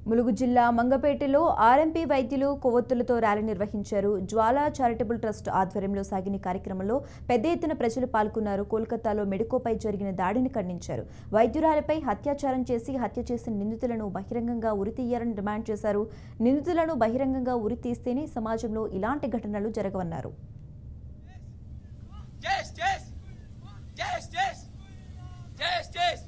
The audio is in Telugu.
ములుగు జిల్లా మంగపేటలో ఆర్ఎంపీ వైద్యులు కొవ్వొత్తులతో ర్యాలీ నిర్వహించారు. జ్వాలా చారిటబుల్ ట్రస్ట్ ఆధ్వర్యంలో సాగిన కార్యక్రమంలో పెద్ద ఎత్తున ప్రజలు పాల్గొన్నారు. కోల్కతాలో మెడికోపై జరిగిన దాడిని ఖండించారు. వైద్యురాలిపై అత్యాచారం చేసి హత్య చేసిన నిందితులను బహిరంగంగా ఉరితీయాలని డిమాండ్ చేశారు. నిందితులను బహిరంగంగా ఉరితీస్తేనే సమాజంలో ఇలాంటి ఘటనలు జరగవన్నారు. Justice!